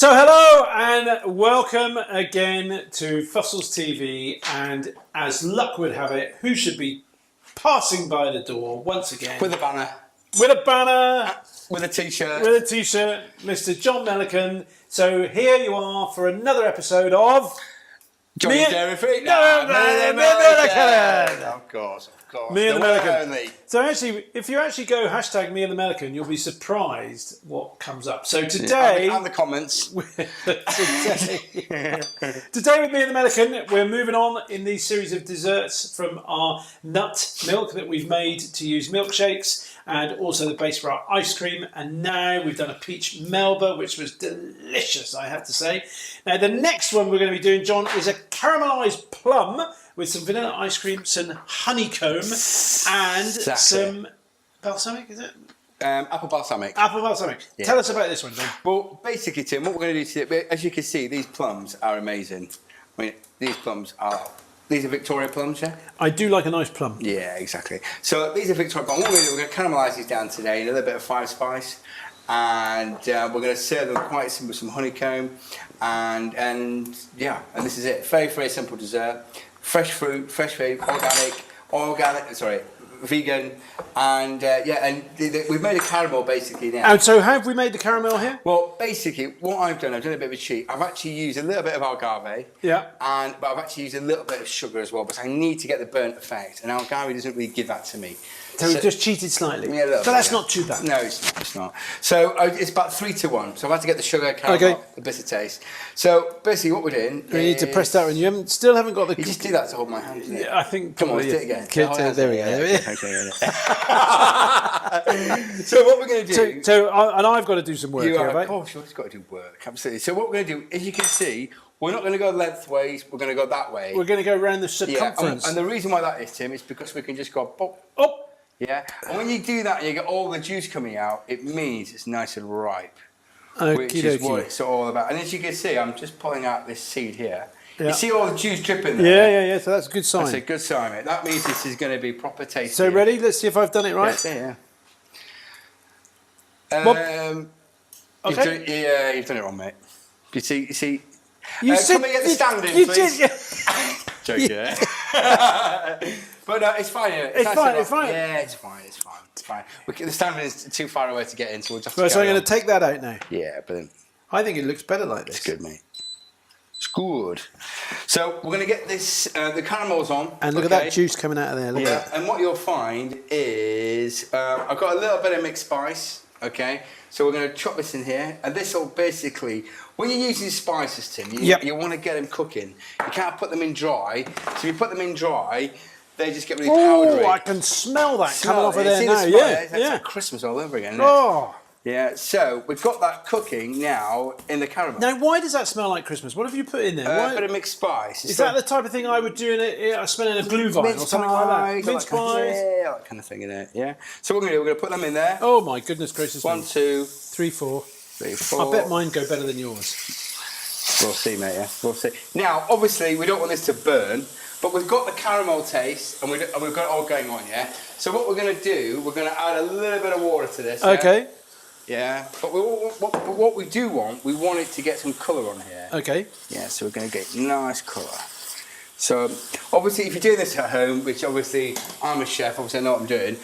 So hello and welcome again to Fussels TV, and as luck would have it, who should be passing by the door once again? With a banner. With a banner. With a t-shirt. With a t-shirt, Mr. John Melican. So here you are for another episode of... Johnny's Dairy Free. Melican. Of course. Me and the Melican. So actually, if you actually go hashtag me and the Melican, you'll be surprised what comes up. So today... And the comments. today with me and the Melican, we're moving on in these series of desserts from our nut milk that we've made to use milkshakes, and also the base for our ice cream. And now we've done a peach melba, which was delicious, I have to say. Now the next one we're going to be doing, John, is a caramelized plum with some vanilla ice cream, some honeycomb, and some balsamic, is it? Apple balsamic. Apple balsamic. Yeah. Tell us about this one, John. Well, basically, Tim, what we're going to do today, as you can see, these plums are amazing. I mean, these are Victoria plums, yeah? I do like a nice plum. Yeah, exactly. So these are Victoria plums. What we're going to caramelise these down today, a little bit of five spice, and we're going to serve them quite simple with some honeycomb, and this is it. Very, very simple dessert. Fresh fruit, vegan, and we've made a caramel basically now. And so have we made the caramel here? Well, basically, what I've done a bit of a cheat. I've actually used a little bit of agave, but I've actually used a little bit of sugar as well, because I need to get the burnt effect, and agave doesn't really give that to me. So we've just cheated slightly. Yeah, but that's not too bad. No, it's not. So it's about 3-1. So I've had to get the sugar, caramel, the bitter taste. So basically, what we're doing, we need to press that one. You still haven't got the. You just do that to hold my hand. Isn't it? Yeah, I think. Come on, let's do it again. There we go. So what we're going to do? And I've got to do some work here, right? Oh, sure, it's got to do work. Absolutely. So what we're going to do, as you can see, we're not going to go lengthways. We're going to go that way. We're going to go around the circumference. Yeah, and the reason why that is, Tim, is because we can just go up. Yeah, and when you do that and you get all the juice coming out, it means it's nice and ripe, which is what it's all about. And as you can see, I'm just pulling out this seed here. Yeah. You see all the juice dripping there? Yeah, so that's a good sign. That's a good sign, mate. That means this is going to be proper tasty. So ready? Let's see if I've done it right. Yeah. Okay. You've done it wrong, mate. You see. You come and get the stand in, please. Joking. But it's fine. It's fine. Yeah, it's fine. The stand is too far away to get in, so we'll just. So I'm going to take that out now. Yeah, brilliant. I think it looks better like this. It's good, mate. It's good. So we're going to get this. The caramel's on. And look at that juice coming out of there. Look at that. And what you'll find is I've got a little bit of mixed spice. Okay. So we're going to chop this in here, and this will basically, when you're using spices, Tim, you want to get them cooking. You can't put them in dry. So if you put them in dry, they just get really powdery. Oh, I can smell that coming off of there now. It's like Christmas all over again, isn't it? Yeah, so we've got that cooking now in the caramel. Now, why does that smell like Christmas? What have you put in there? A bit of mixed spice. Is that the type of thing I would do in smelling a glue vine or something like that? Mince pies? Yeah, that kind of thing in it, yeah. So what we're going to put them in there. Oh, my goodness gracious. 1, 2, 3, 4. 3, 4. I bet mine go better than yours. We'll see, mate, yeah. We'll see. Now, obviously, we don't want this to burn, but we've got the caramel taste, and we've got it all going on, yeah? So what we're going to do, we're going to add a little bit of water to this, Okay. Yeah, but what we do want, we want it to get some colour on here. Okay. Yeah, so we're going to get nice colour. So, obviously, if you're doing this at home, which obviously I'm a chef, obviously I know what I'm doing,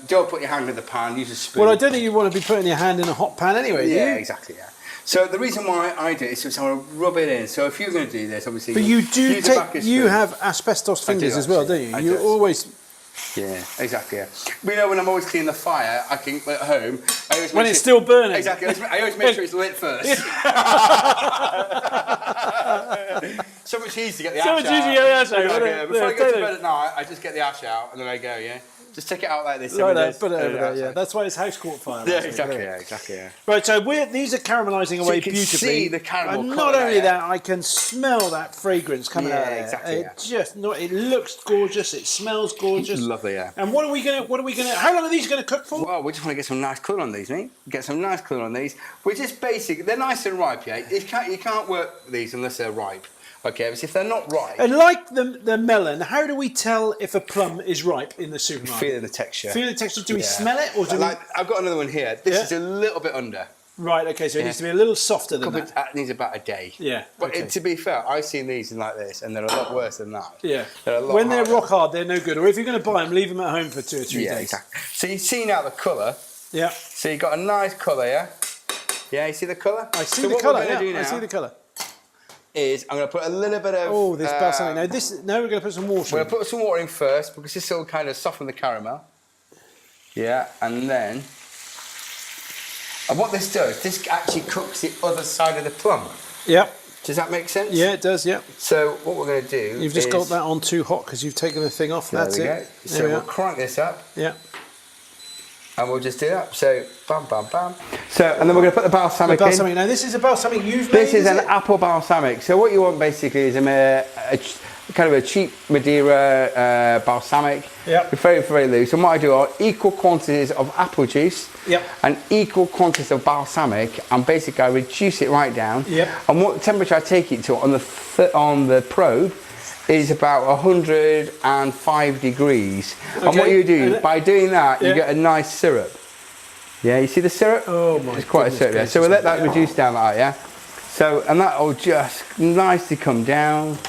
don't put your hand in the pan, use a spoon. Well, I don't think you want to be putting your hand in a hot pan anyway, do you? Yeah, exactly, yeah. So the reason why I do it is because I want to rub it in. So if you're going to do this, obviously... But you have asbestos fingers as well, don't you? You always... Yeah, exactly. Yeah. You know, when I'm always cleaning the fire, I can at home. When it's still burning. Exactly. I always make sure it's lit first. So much easier to get the ash out. So much easier to get the ash out. Before I go to bed at night, I just get the ash out and then I go. Yeah. Just take it out like this. Like that, put it over there, yeah. That's why it's house caught fire. Yeah, exactly, yeah. Right, so these are caramelising away beautifully. See the caramel. And not only that, I can smell that fragrance coming out of there. Exactly. It looks gorgeous. It smells gorgeous. Lovely, yeah. And what are we gonna? How long are these gonna cook for? Well, we just want to get some nice colour on these, mate. Get some nice colour on these. We're just basic. They're nice and ripe, yeah. You can't work with these unless they're ripe. Okay, but if they're not ripe... And like the melon, how do we tell if a plum is ripe in the supermarket? Feeling the texture. Feeling the texture. Do we smell it? Or do I've got another one here. This is a little bit under. Right, okay, so it needs to be a little softer than that. It needs about a day. Yeah. But okay. to be fair, I've seen these in like this, and they're a lot worse than that. Yeah. They're a lot when they're harder. rock hard, they're no good. Or if you're going to buy them, leave them at home for 2 or 3 days. Exactly. So you see now the colour. Yeah. So you've got a nice colour, yeah? Yeah, you see the colour? I see the colour, I see the colour. Is I'm going to put a little bit of... Oh, this balsamic. Now we're going to put some water We're in. going to put some water in first, because this will kind of soften the caramel. Yeah, and then... And what this does, this actually cooks the other side of the plum. Yep. Does that make sense? Yeah, it does, yeah. So what we're going to do You've just got that on too hot because you've taken the thing off. That's it. So we'll crank this up. Yeah. And we'll just do that. So, bam, bam, bam. So, and then we're going to put the balsamic in. Now, this is a balsamic you've made, This is an apple balsamic. So what you want basically is a kind of a cheap Madeira balsamic. Yep. Very, very loose. And what I do are equal quantities of apple juice. Yep. And equal quantities of balsamic. And basically I reduce it right down. Yep. And what temperature I take it to on the probe is about 105 degrees. Okay. And what you do, by doing that, you get a nice syrup. Yeah, you see the syrup? Oh my! It's quite a syrup, yeah. So we'll let that reduce down like that, yeah? So, and that will just nicely come down.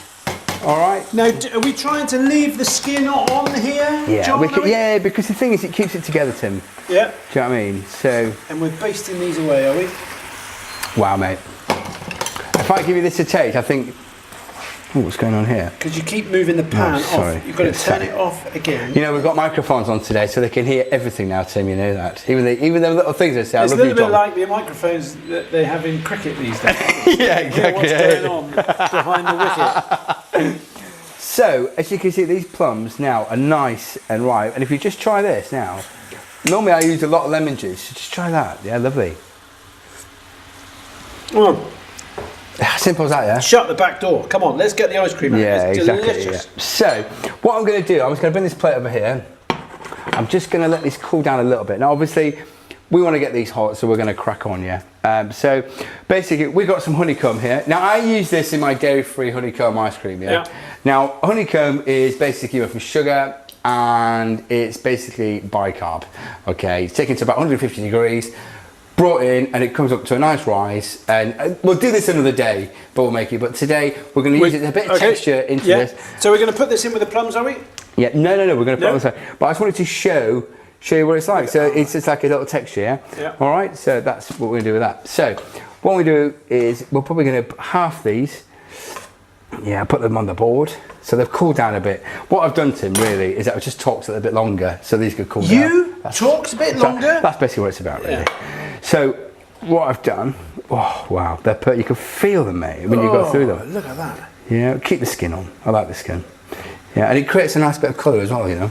All right. Now, are we trying to leave the skin on here, yeah, John? Yeah, because the thing is, it keeps it together, Tim. Yeah. Do you know what I mean? So. And we're basting these away, are we? Wow, mate. If I give you this a taste, I think. Oh, what's going on here? Because you keep moving the pan off. You've got to turn it off again. You know, we've got microphones on today, so they can hear everything now, Tim. You know that. Even the little things they say. It's a little bit like the microphones that they have in cricket these days. Yeah, exactly. What's going on behind the wicket? So, as you can see, these plums now are nice and ripe. And if you just try this now, normally I use a lot of lemon juice. So just try that. Yeah, lovely. Simple as that, yeah? Shut the back door. Come on, let's get the ice cream out. Yeah, it's exactly. Delicious. Yeah. So, what I'm going to do, I'm just going to bring this plate over here. I'm just going to let this cool down a little bit. Now, obviously, we want to get these hot, so we're going to crack on, yeah? So, basically, we've got some honeycomb here. Now, I use this in my dairy-free honeycomb ice cream, yeah? Now, honeycomb is basically from sugar, and it's basically bicarb, okay? It's taken to about 150 degrees. Brought in, and it comes up to a nice rise, and we'll do this another day, but we'll make it. But today we're going to use a bit of texture into this. So we're going to put this in with the plums, are we? Yeah, no, we're going to put it on the side. But I just wanted to show you what it's like. So it's just like a little texture, yeah? All right, so that's what we're going to do with that. So what we do is we're probably going to half these. Yeah, put them on the board. So they've cooled down a bit. What I've done, Tim, really, is that I've just talked a little bit longer so these could cool down. You talked a bit longer? That's basically what it's about, really. So what I've done, oh wow, you can feel them, mate, when you go through them. Look at that. Yeah, keep the skin on. I like the skin. Yeah, and it creates a nice bit of colour as well, you know.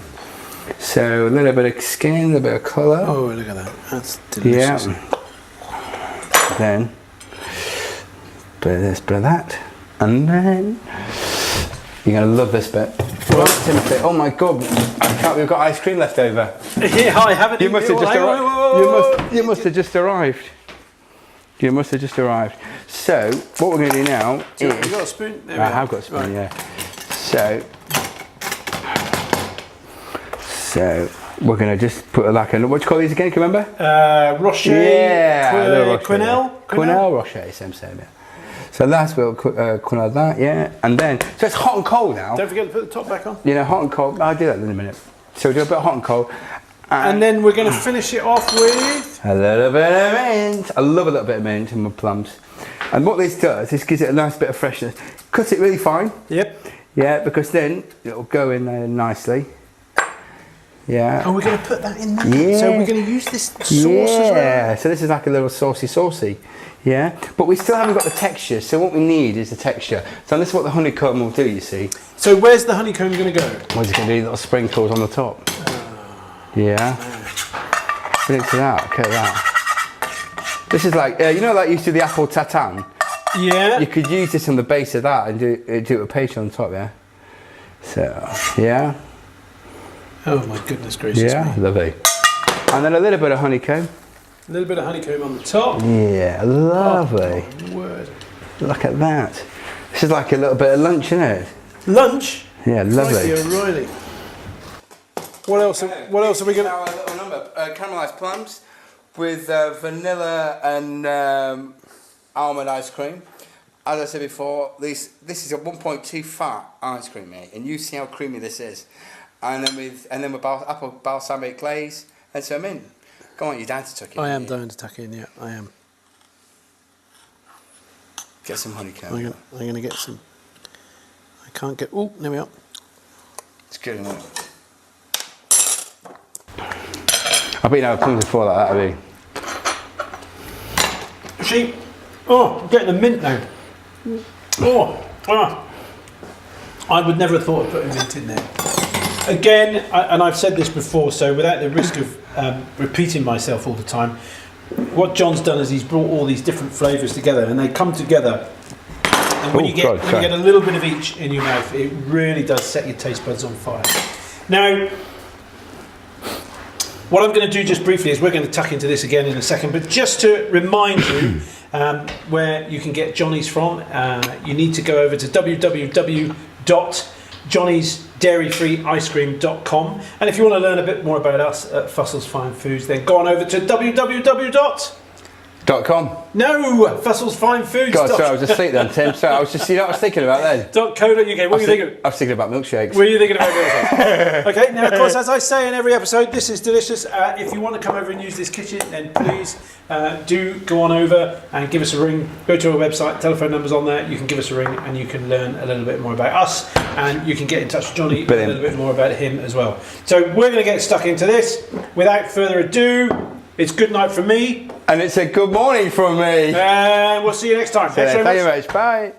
So a little bit of skin, a little bit of colour. Oh, look at that. That's delicious. Yeah. Then bit of this, bit of that, and then you're gonna love this bit. Oh my God! We've got ice cream left over. Yeah, I haven't. You must have just arrived. You must have just arrived. You must have just arrived. So what we're going to do now is. You got a spoon? There I have got a spoon. Right. Yeah. So we're going to just put what do you call these again? Can you remember? Rocher. Yeah. Quenelle. Quenelle Rocher. Same. Yeah. So last we'll quenelle that, yeah, and then so it's hot and cold now. Don't forget to put the top back on. You know, hot and cold. I'll do that in a minute. So we'll do a bit of hot and cold, and then we're going to finish it off with a little bit of mint. I love a little bit of mint in my plums, and what this does, this gives it a nice bit of freshness. Cut it really fine. Yep. Yeah, because then it'll go in there nicely. Yeah. Oh, we're going to put that in there. Yeah. So we're going to use this sauce as well. Yeah. So this is like a little saucy. Yeah. But we still haven't got the texture. So what we need is the texture. So this is what the honeycomb will do. You see. So where's the honeycomb going to go? Well, it's going to be little sprinkles on the top. Yeah. Put it to that. Okay, that. This is like you know, like you used to the apple tatin. Yeah. You could use this on the base of that and do it with pastry on top. Yeah. So yeah. Oh my goodness gracious. Yeah, lovely. And then a little bit of honeycomb. A little bit of honeycomb on the top. Yeah, lovely. Oh my word. Look at that. This is like a little bit of lunch, isn't it? Lunch? Yeah, lovely. O'Reilly. What else are we going to... Our little number, caramelised plums. with vanilla and almond ice cream. As I said before, this is a 1.2 fat ice cream, mate, and you see how creamy this is. And then with apple balsamic glaze and some mint. Go on, you're down to tuck in. I am down to tuck in, yeah, I am. Get some honeycomb. I'm gonna get some. I can't get. Oh, there we are. It's good, isn't it? I've been out plums before like that, have you? See? Oh, I'm getting the mint now. Oh, I would never have thought of putting mint in there. Again, and I've said this before, so without the risk of repeating myself all the time, what John's done is he's brought all these different flavours together, and they come together. And when you get a little bit of each in your mouth, it really does set your taste buds on fire. Now, what I'm going to do just briefly is we're going to tuck into this again in a second, but just to remind you where you can get Johnny's from, you need to go over to www.johnnysdairyfreeicecream.com, and if you want to learn a bit more about us at Fussels Fine Foods, then go on over to www.com. No, Fussels Fine Foods. God, sorry, I was asleep then, Tim. Sorry, I was just, I was thinking about then. .co.uk. What were you thinking? I was thinking about milkshakes. Were you thinking about milkshakes? Okay, now of course, as I say in every episode, this is delicious. If you want to come over and use this kitchen, then please do go on over and give us a ring. Go to our website, telephone number's on there. You can give us a ring and you can learn a little bit more about us, and you can get in touch with Johnny a little bit more about him as well. So we're going to get stuck into this. Without further ado, it's good night from me. And it's a good morning from me. And we'll see you next time. Thanks very much. Bye.